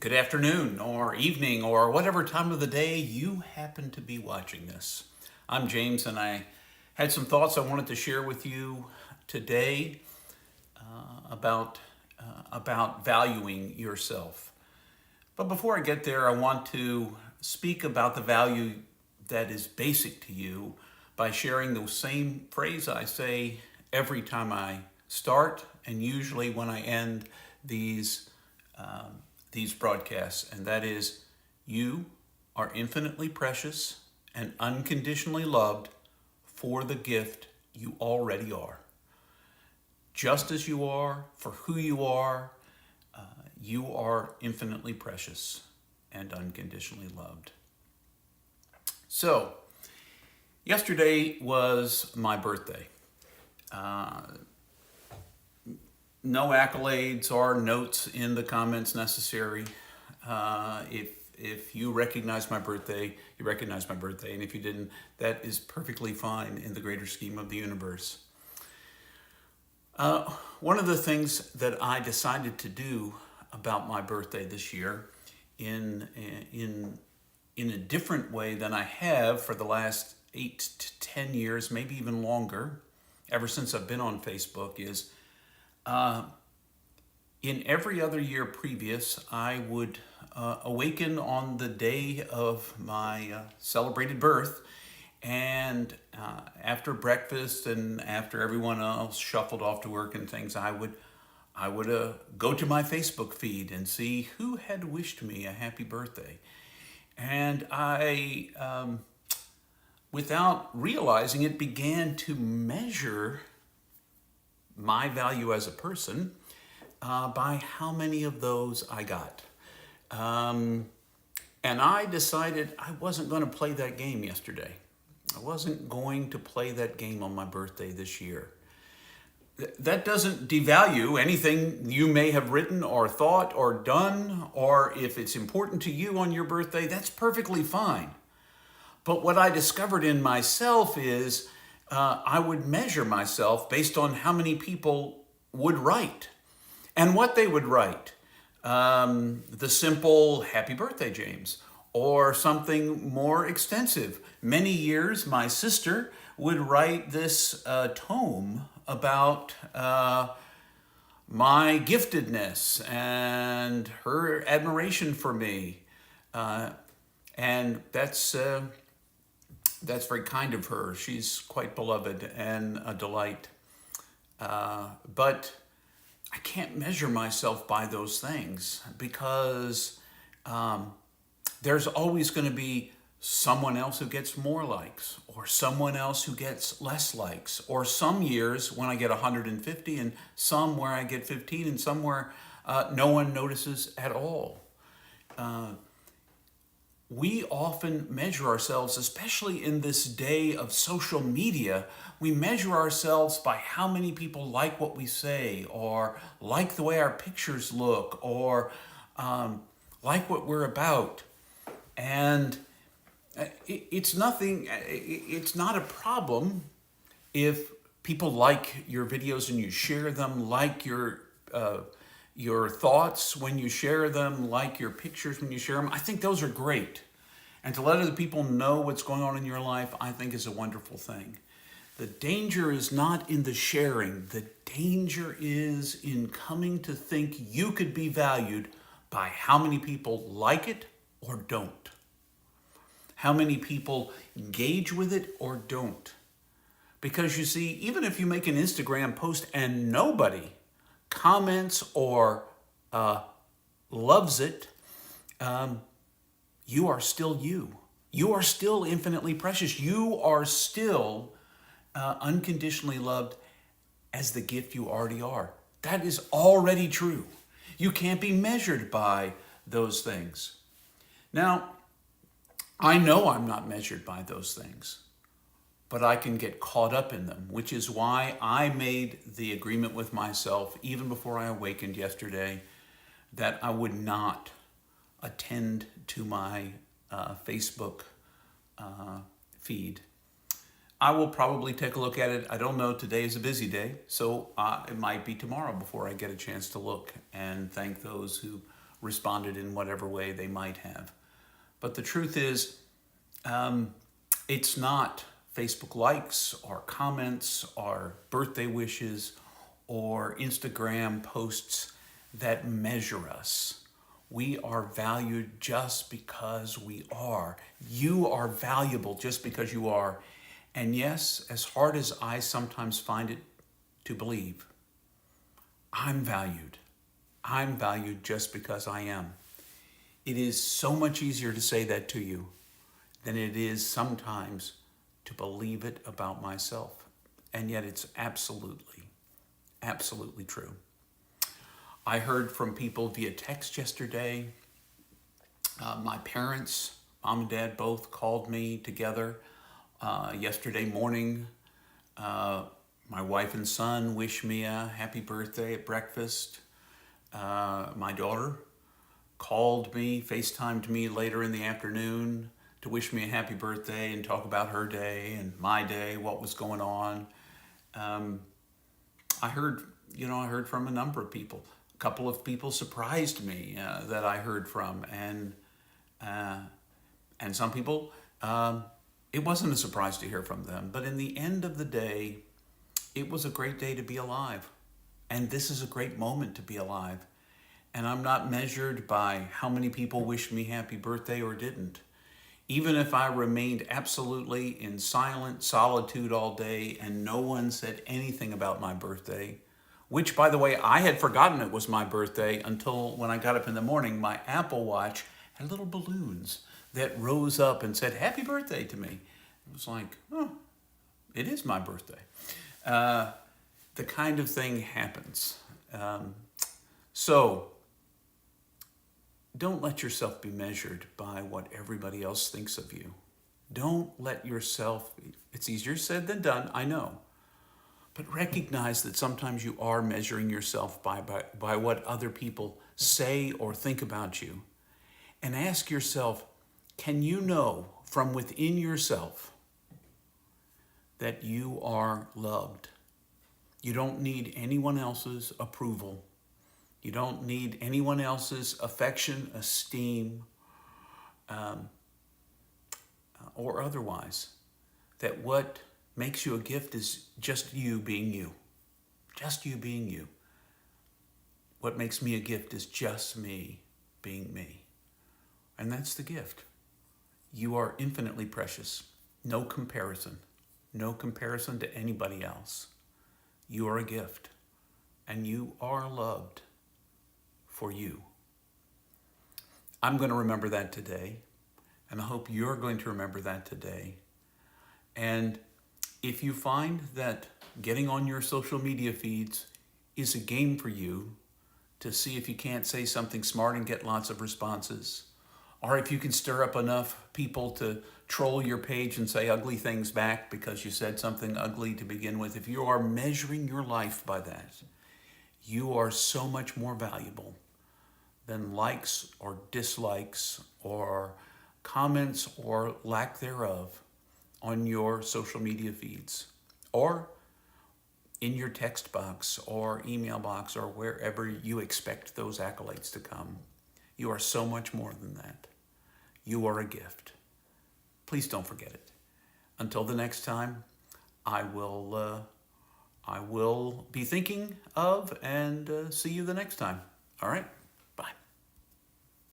Good afternoon or evening or whatever time of the day you happen to be watching this. I'm James and I had some thoughts I wanted to share with you today about about valuing yourself. But before I get there, I want to speak about the value that is basic to you by sharing the same phrase I say every time I start and usually when I end these these broadcasts, and that is, you are infinitely precious and unconditionally loved for the gift you already are. Just as you are, for who you are infinitely precious and unconditionally loved. So, yesterday was my birthday. Uh, no accolades or notes in the comments necessary. If you recognize my birthday, you recognize my birthday, and if you didn't, that is perfectly fine in the greater scheme of the universe. One of the things that I decided to do about my birthday this year, in in a different way than I have for the last 8 to 10 years, maybe even longer, ever since I've been on Facebook, is in every other year previous, I would awaken on the day of my celebrated birth, and after breakfast and after everyone else shuffled off to work and things, I would go to my Facebook feed and see who had wished me a happy birthday, and without realizing it, began to measure my value as a person by how many of those I got. Um, and I decided I wasn't going to play that game yesterday. I wasn't going to play that game on my birthday this year. That doesn't devalue anything you may have written or thought or done, or if it's important to you on your birthday, that's perfectly fine. But what I discovered in myself is I would measure myself based on how many people would write and what they would write. The simple "Happy Birthday, James," or something more extensive. Many years, my sister would write this tome about my giftedness and her admiration for me. And that's very kind of her. She's quite beloved and a delight. But I can't measure myself by those things because there's always going to be someone else who gets more likes, or someone else who gets less likes, or some years when I get 150 and some where I get 15 and some where no one notices at all. We often measure ourselves, especially in this day of social media, we measure ourselves by how many people like what we say, or like the way our pictures look, or like what we're about. And it's nothing, it's not a problem if people like your videos and you share them, like your thoughts when you share them, like your pictures when you share them. I think those are great. And to let other people know what's going on in your life, I think is a wonderful thing. The danger is not in the sharing. The danger is in coming to think you could be valued by how many people like it or don't. How many people engage with it or don't. Because you see, even if you make an Instagram post and nobody comments or loves it, you are still you. You are still infinitely precious. You are still unconditionally loved as the gift you already are. That is already true. You can't be measured by those things. Now, I know I'm not measured by those things, but I can get caught up in them, which is why I made the agreement with myself, even before I awakened yesterday, that I would not attend to my Facebook feed. I will probably take a look at it. I don't know, today is a busy day, so it might be tomorrow before I get a chance to look and thank those who responded in whatever way they might have. But the truth is, it's not Facebook likes or comments or birthday wishes or Instagram posts that measure us. We are valued just because we are. You are valuable just because you are. And yes, as hard as I sometimes find it to believe, I'm valued. I'm valued just because I am. It is so much easier to say that to you than it is sometimes to believe it about myself. And yet it's absolutely, absolutely true. I heard from people via text yesterday. My parents, mom and dad, both called me together yesterday morning. My wife and son wished me a happy birthday at breakfast. My daughter called me, FaceTimed me later in the afternoon to wish me a happy birthday and talk about her day and my day, what was going on. I heard from a number of people. A couple of people surprised me that I heard from, and some people, it wasn't a surprise to hear from them. But in the end of the day, it was a great day to be alive. And this is a great moment to be alive. And I'm not measured by how many people wished me happy birthday or didn't. Even if I remained absolutely in silent solitude all day and no one said anything about my birthday, which, by the way, I had forgotten it was my birthday until when I got up in the morning, my Apple Watch had little balloons that rose up and said, "Happy birthday" to me. It was like, oh, it is my birthday. The kind of thing happens. So don't let yourself be measured by what everybody else thinks of you. Don't let yourself, it's easier said than done, I know. But recognize that sometimes you are measuring yourself by what other people say or think about you. And ask yourself, can you know from within yourself that you are loved? You don't need anyone else's approval. You don't need anyone else's affection, esteem, or otherwise. That what makes you a gift is just you being you. Just you being you. What makes me a gift is just me being me. And that's the gift. You are infinitely precious. No comparison. No comparison to anybody else. You are a gift. And you are loved for you. I'm going to remember that today. And I hope you're going to remember that today. And if you find that getting on your social media feeds is a game for you to see if you can't say something smart and get lots of responses, or if you can stir up enough people to troll your page and say ugly things back because you said something ugly to begin with, if you are measuring your life by that, you are so much more valuable than likes or dislikes or comments or lack thereof on your social media feeds or in your text box or email box or wherever you expect those accolades to come. You are so much more than that. You are a gift. Please don't forget it. Until the next time, I will be thinking of and see you the next time. All right?